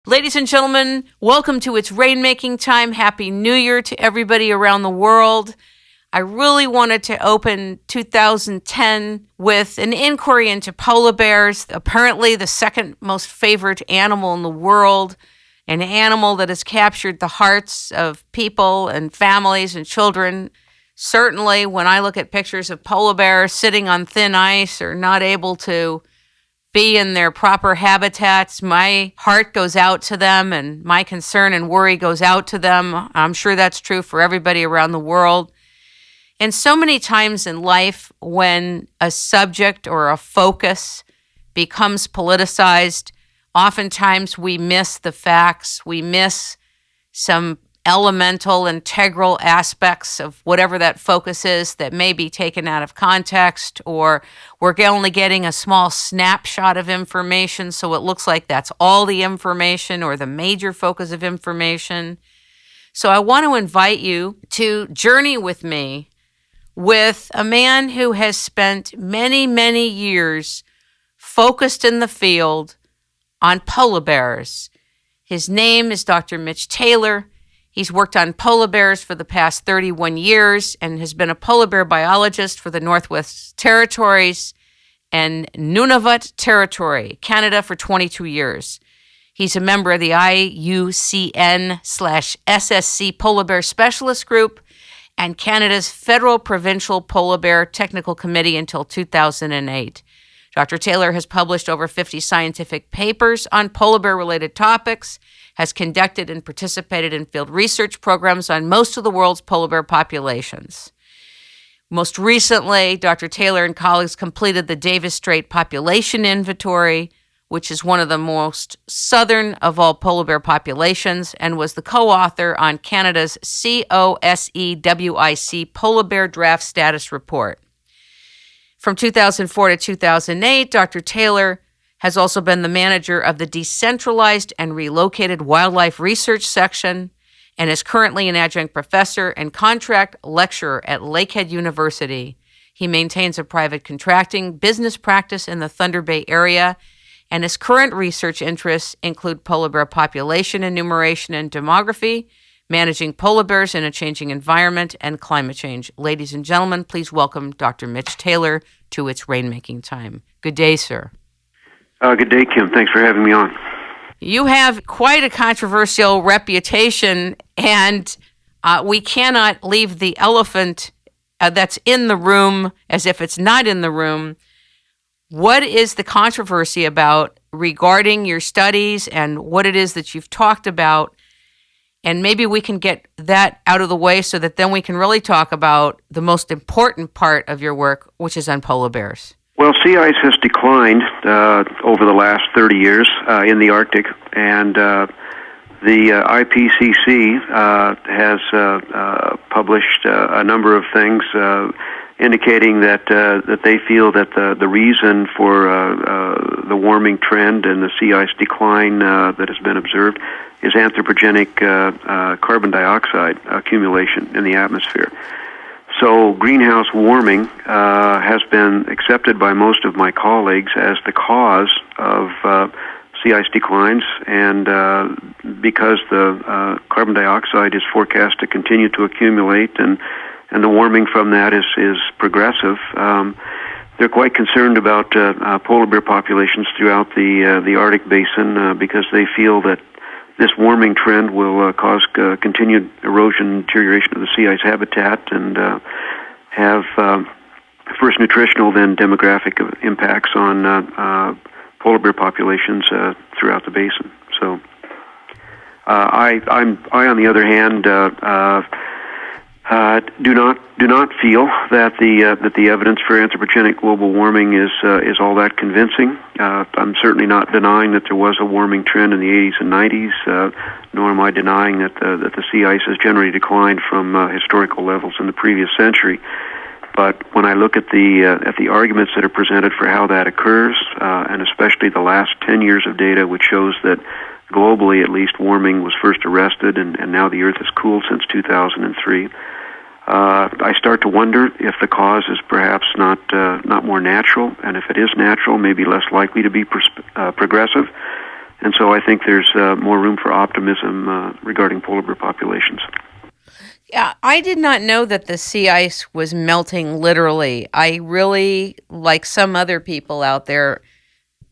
Ladies and gentlemen, welcome to It's Rainmaking Time. Happy New Year to everybody around the world. I really wanted to open 2010 with an inquiry into polar bears, apparently the second most favorite animal in the world, an animal that has captured the hearts of people and families and children. Certainly, when I look at pictures of polar bears sitting on thin ice or not able to be in their proper habitats, my heart goes out to them and my concern and worry goes out to them. I'm sure that's true for everybody around the world. And so many times in life, when a subject or a focus becomes politicized, oftentimes we miss the facts. We miss some elemental, integral aspects of whatever that focus is that may be taken out of context, or we're only getting a small snapshot of information, so it looks like that's all the information or the major focus of information. So I want to invite you to journey with me with a man who has spent many, many years focused in the field on polar bears. His name is Dr. Mitch Taylor. He's worked on polar bears for the past 31 years and has been a polar bear biologist for the Northwest Territories and Nunavut Territory, Canada, for 22 years. He's a member of the IUCN/SSC Polar Bear Specialist Group and Canada's Federal Provincial Polar Bear Technical Committee until 2008. Dr. Taylor has published over 50 scientific papers on polar bear-related topics, has conducted and participated in field research programs on most of the world's polar bear populations. Most recently, Dr. Taylor and colleagues completed the Davis Strait Population Inventory, which is one of the most southern of all polar bear populations, and was the co-author on Canada's COSEWIC Polar Bear Draft Status Report. From 2004 to 2008, Dr. Taylor has also been the manager of the Decentralized and Relocated Wildlife Research Section and is currently an adjunct professor and contract lecturer at Lakehead University. He maintains a private contracting business practice in the Thunder Bay area, and his current research interests include polar bear population enumeration and demography, managing polar bears in a changing environment, and climate change. Ladies and gentlemen, please welcome Dr. Mitch Taylor to It's Rainmaking Time. Good day, sir. Good day, Kim. Thanks for having me on. You have quite a controversial reputation, and we cannot leave the elephant that's in the room as if it's not in the room. What is the controversy about regarding your studies and what it is that you've talked about? And maybe we can get that out of the way so that then we can really talk about the most important part of your work, which is on polar bears. Well, sea ice has declined over the last 30 years in the Arctic, and the IPCC has published a number of things indicating that they feel that the reason for the warming trend and the sea ice decline that has been observed is anthropogenic carbon dioxide accumulation in the atmosphere. So greenhouse warming has been accepted by most of my colleagues as the cause of sea ice declines, and because the carbon dioxide is forecast to continue to accumulate and the warming from that is progressive, they're quite concerned about polar bear populations throughout the Arctic basin because they feel that this warming trend will cause continued erosion and deterioration of the sea ice habitat and have first nutritional, then demographic impacts on polar bear populations throughout the basin. So I, on the other hand, do not feel that the evidence for anthropogenic global warming is all that convincing. I'm certainly not denying that there was a warming trend in the 80s and 90s, nor am I denying that the sea ice has generally declined from historical levels in the previous century. But when I look at the arguments that are presented for how that occurs, and especially the last 10 years of data, which shows that globally at least warming was first arrested and now the Earth has cooled since 2003, I start to wonder if the cause is perhaps not more natural, and if it is natural, maybe less likely to be progressive. And so I think there's more room for optimism regarding polar bear populations. Yeah, I did not know that the sea ice was melting literally. I really, like some other people out there,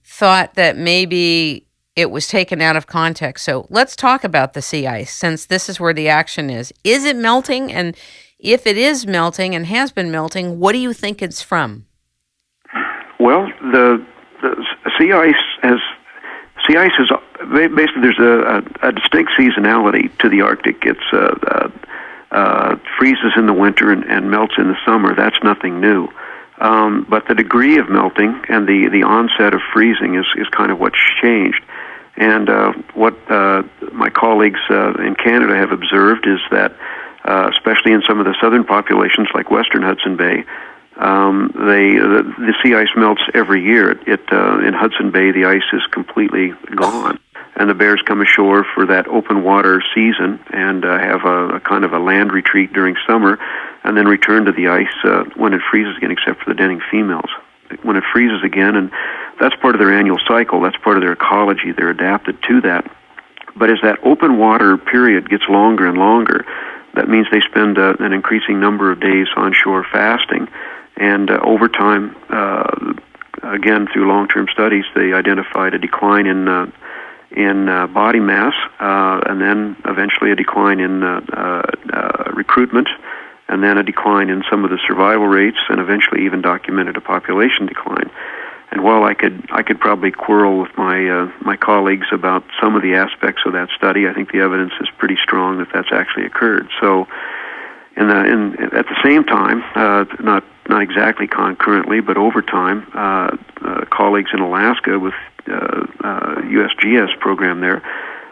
thought that maybe it was taken out of context. So let's talk about the sea ice, since this is where the action is. Is it melting? And if it is melting and has been melting, what do you think it's from? Well, the sea ice has sea ice is basically there's a distinct seasonality to the Arctic. It's freezes in the winter and melts in the summer. That's nothing new. But the degree of melting and the onset of freezing is kind of what's changed. And what my colleagues in Canada have observed is that, especially in some of the southern populations like Western Hudson Bay, the sea ice melts every year. In Hudson Bay, the ice is completely gone, and the bears come ashore for that open water season and have a kind of a land retreat during summer, and then return to the ice when it freezes again, except for the denning females. When it freezes again, and that's part of their annual cycle, that's part of their ecology, they're adapted to that. But as that open water period gets longer and longer, that means they spend an increasing number of days on shore fasting. And over time, again, through long-term studies, they identified a decline in body mass, and then eventually a decline in recruitment, and then a decline in some of the survival rates, and eventually even documented a population decline. And while I could probably quarrel with my colleagues about some of the aspects of that study, I think the evidence is pretty strong that that's actually occurred. So, at the same time, not exactly concurrently, but over time, colleagues in Alaska with USGS program there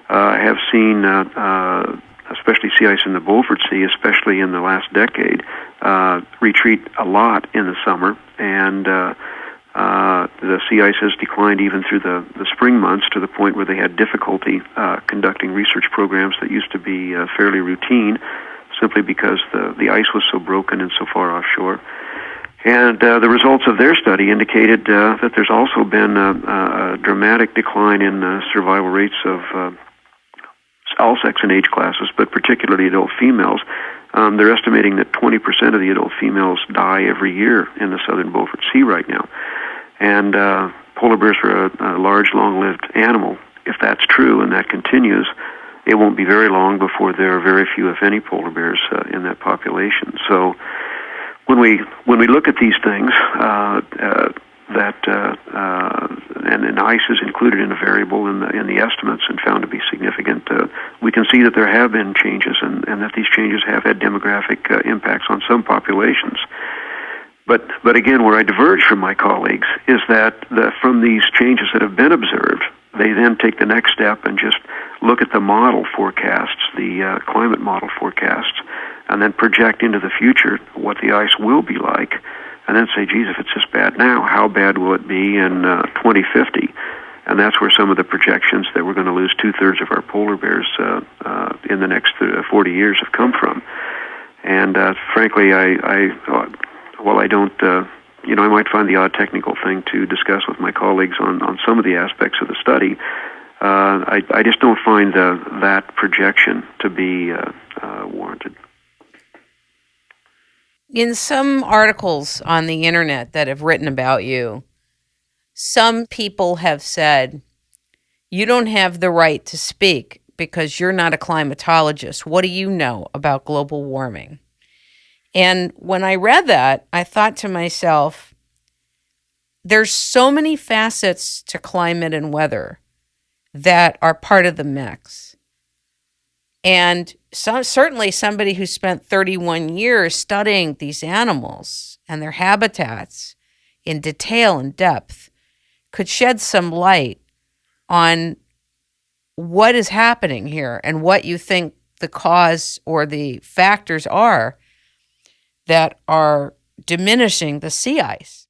have seen, especially sea ice in the Beaufort Sea, especially in the last decade, retreat a lot in the summer, and the sea ice has declined even through the spring months to the point where they had difficulty conducting research programs that used to be fairly routine, simply because the ice was so broken and so far offshore. And the results of their study indicated that there's also been a dramatic decline in survival rates of all sex and age classes, but particularly adult females. They're estimating that 20% of the adult females die every year in the southern Beaufort Sea right now. And polar bears are a large, long-lived animal. If that's true and that continues, it won't be very long before there are very few, if any, polar bears in that population. So when we look at these things, and ice is included in a variable in the estimates and found to be significant, we can see that there have been changes and that these changes have had demographic impacts on some populations. But again, where I diverge from my colleagues is that from these changes that have been observed, they then take the next step and just look at the model forecasts, the climate model forecasts, and then project into the future what the ice will be like, and then say, geez, if it's this bad now, how bad will it be in 2050? And that's where some of the projections that we're going to lose 2/3 of our polar bears in the next 40 years have come from. And frankly, while I don't, I might find the odd technical thing to discuss with my colleagues on some of the aspects of the study, I just don't find that projection to be warranted. In some articles on the internet that have written about you, some people have said, you don't have the right to speak because you're not a climatologist. What do you know about global warming? And when I read that, I thought to myself, there's so many facets to climate and weather that are part of the mix. And certainly somebody who spent 31 years studying these animals and their habitats in detail and depth could shed some light on what is happening here and what you think the cause or the factors are that are diminishing the sea ice.